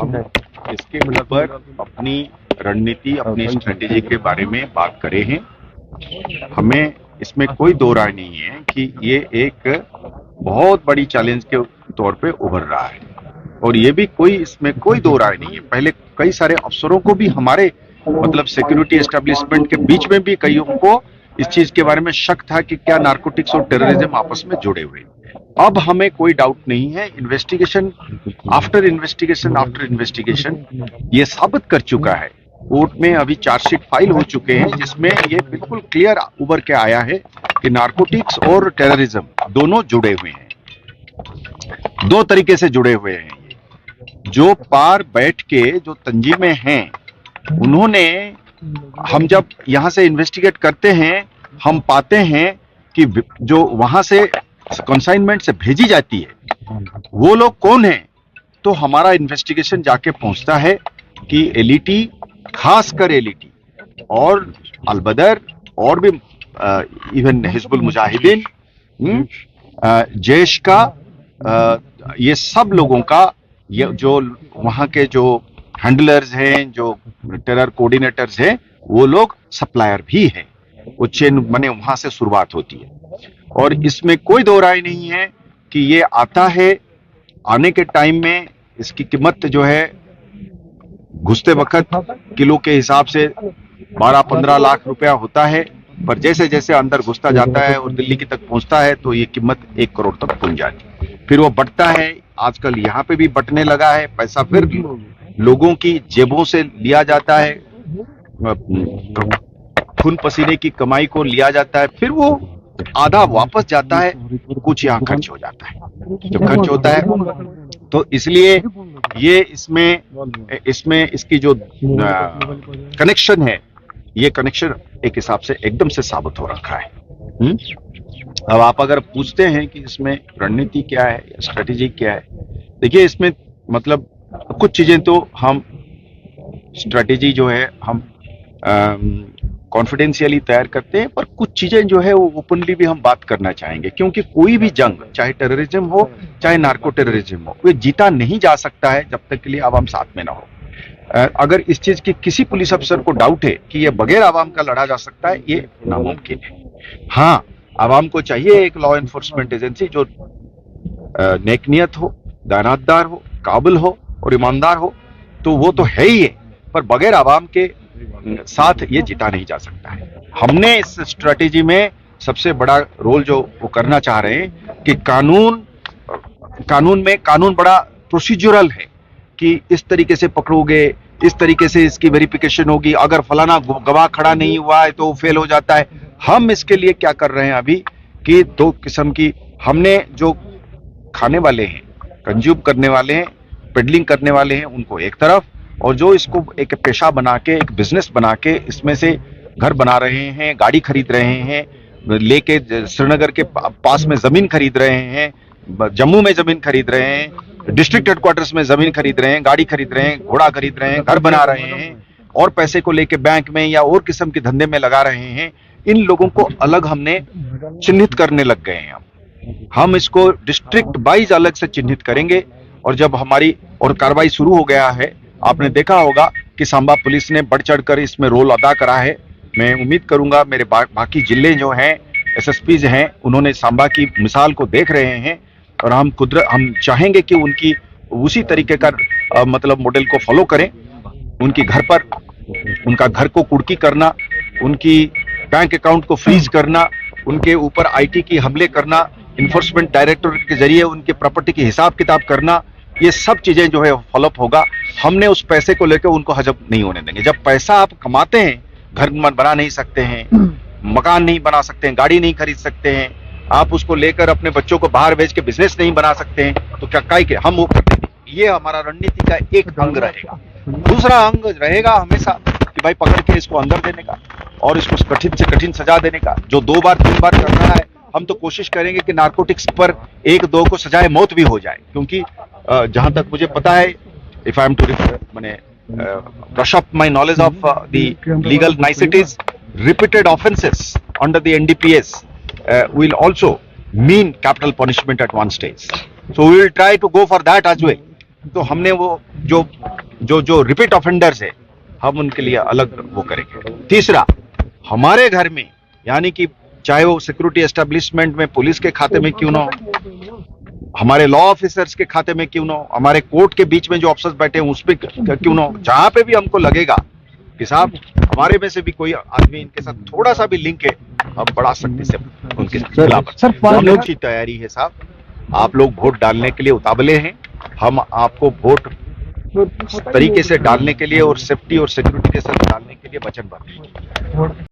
हम इसके ऊपर अपनी रणनीति, अपनी स्ट्रेटेजी के बारे में बात करे हैं। हमें इसमें कोई दो राय नहीं है कि ये एक बहुत बड़ी चैलेंज के तौर पे उभर रहा है, और ये भी कोई इसमें कोई दो राय नहीं है। पहले कई सारे अफसरों को भी हमारे मतलब सिक्योरिटी एस्टेब्लिशमेंट के बीच में भी कईयों को इस चीज के बारे में शक था कि क्या नारकोटिक्स और टेररिज्म आपस में जुड़े हुए। अब हमें कोई डाउट नहीं है, इन्वेस्टिगेशन आफ्टर इन्वेस्टिगेशन ये साबित कर चुका है। कोर्ट में अभी चार्जशीट फाइल हो चुके हैं जिसमें ये बिल्कुल क्लियर उभर के आया है कि नारकोटिक्स और टेररिज्म दोनों जुड़े हुए हैं, दो तरीके से जुड़े हुए हैं। जो पार बैठ के जो तंजीमें हैं उन्होंने, हम जब यहां से इन्वेस्टिगेट करते हैं हम पाते हैं कि जो वहां से कंसाइनमेंट से भेजी जाती है वो लोग कौन हैं, तो हमारा इन्वेस्टिगेशन जाके पहुंचता है कि एलईटी, खासकर एलईटी और अलबदर और भी इवन हिजबुल मुजाहिदीन, जैश का, ये सब लोगों का, ये जो वहां के जो हैंडलर्स हैं, जो टेरर कोऑर्डिनेटर्स हैं, वो लोग सप्लायर भी हैं। वो चेन बने वहां से शुरुआत होती है, और इसमें कोई दो राय नहीं है कि ये आता है। आने के टाइम में इसकी कीमत जो है घुसते वक्त किलो के हिसाब से 12-15 लाख रुपया होता है, पर जैसे जैसे अंदर घुसता जाता है और दिल्ली की तक पहुंचता है तो ये कीमत 1 करोड़ तक पहुंच जाती है। फिर वो बढ़ता है, आजकल यहाँ पे भी बटने लगा है, पैसा फिर लोगों की जेबों से लिया जाता है, खून पसीने की कमाई को लिया जाता है, फिर वो आधा वापस जाता है, कुछ यहाँ खर्च हो जाता है। जो खर्च होता है तो इसलिए ये इसमें इसकी जो कनेक्शन है, ये कनेक्शन एक हिसाब से एकदम से साबित हो रखा है। अब आप अगर पूछते हैं कि इसमें रणनीति क्या है, स्ट्रेटेजी क्या है, देखिए इसमें मतलब कुछ चीजें तो हम स्ट्रेटेजी जो है हम कॉन्फिडेंशियली तैयार करते हैं, पर कुछ चीजें जो है वो ओपनली भी हम बात करना चाहेंगे, क्योंकि कोई भी जंग, चाहे टेररिज्म हो चाहे नार्को टेररिज्म हो, वो जीता नहीं जा सकता है जब तक के लिए आवाम साथ में ना हो। अगर इस चीज की किसी पुलिस अफसर को डाउट है कि ये बगैर आवाम का लड़ा जा सकता है, ये नामुमकिन है। हाँ, आवाम को चाहिए एक लॉ एनफोर्समेंट एजेंसी जो नेकनियत हो, दानातदार हो, काबिल हो और ईमानदार हो, तो वो तो है ही है, पर बगैर आवाम के साथ ये जीता नहीं जा सकता है। हमने इस स्ट्रेटेजी में सबसे बड़ा रोल जो वो करना चाह रहे हैं कि कानून बड़ा प्रोसीजरल है कि इस तरीके से पकड़ोगे, इस तरीके से इसकी वेरिफिकेशन होगी, अगर फलाना गवाह खड़ा नहीं हुआ है तो फेल हो जाता है। हम इसके लिए क्या कर रहे हैं अभी कि दो किस्म की, हमने जो खाने वाले हैं, कंज्यूम करने वाले हैं, पेडलिंग करने वाले हैं, उनको एक तरफ, और जो इसको एक पेशा बना के, एक बिजनेस बना के इसमें से घर बना रहे हैं, गाड़ी खरीद रहे हैं, लेके श्रीनगर के पास में जमीन खरीद रहे हैं, जम्मू में जमीन खरीद रहे हैं, डिस्ट्रिक्ट हेडक्वार्टर्स में जमीन खरीद रहे हैं, गाड़ी खरीद रहे हैं, घोड़ा खरीद रहे हैं, घर बना रहे हैं, और पैसे को लेके बैंक में या और किस्म के धंधे में लगा रहे हैं। इन लोगों को अलग हमने चिन्हित करने लग गए हैं। हम इसको डिस्ट्रिक्ट वाइज अलग से चिन्हित करेंगे, और जब हमारी और कार्रवाई शुरू हो गया है, आपने देखा होगा कि सांबा पुलिस ने बढ़ चढ़कर इसमें रोल अदा करा है। मैं उम्मीद करूंगा मेरे बाकी जिले जो हैं, एसएसपीज हैं, उन्होंने सांबा की मिसाल को देख रहे हैं, और हम चाहेंगे कि उनकी उसी तरीके का मतलब मॉडल को फॉलो करें। उनका घर को कुर्की करना, उनकी बैंक अकाउंट को फ्रीज करना, उनके ऊपर आईटी की हमले करना, इन्फोर्समेंट डायरेक्टोरेट के जरिए उनके प्रॉपर्टी की हिसाब किताब करना, ये सब चीजें जो है फॉलोअप होगा। हमने उस पैसे को लेकर उनको हजम नहीं होने देंगे। जब पैसा आप कमाते हैं, घर बना नहीं सकते हैं, मकान नहीं बना सकते हैं, गाड़ी नहीं खरीद सकते हैं, आप उसको लेकर अपने बच्चों को बाहर भेज के बिजनेस नहीं बना सकते हैं, तो क्या काय के हम वो कर देंगे। ये हमारा रणनीति का एक अंग रहेगा। दूसरा अंग रहेगा हमेशा कि भाई पकड़ के इसको अंदर देने का और इसको कठिन से कठिन सजा देने का। जो 2 बार 3 बार कर रहा है, हम तो कोशिश करेंगे कि नारकोटिक्स पर 1-2 को सजाए मौत भी हो जाए, क्योंकि जहां तक मुझे पता है, if I am to brush up my knowledge of the legal niceties, repeated offenses under the NDPS will also mean capital punishment at one stage. So we will try to go for that as well. तो हमने वो जो जो जो repeat offenders है हम उनके लिए अलग वो करेंगे। तीसरा, हमारे घर में यानी कि चाहे वो सिक्योरिटी एस्टेब्लिशमेंट में पुलिस के खाते में क्यों ना हो, हमारे लॉ ऑफिसर्स के खाते में क्यों ना हो, हमारे कोर्ट के बीच में जो ऑफिसर्स बैठे हैं उस पे क्यों ना हो, जहां पे भी हमको लगेगा कि साहब हमारे में से भी कोई आदमी इनके साथ थोड़ा सा भी लिंक है, हम बड़ा सख्ती से उनके खिलाफ हम लोग की तैयारी है साहब। आप लोग वोट डालने के लिए उतावले हैं, हम आपको वोट तरीके से डालने के लिए और सेफ्टी और सिक्योरिटी के साथ डालने के लिए वचनबद्ध हैं।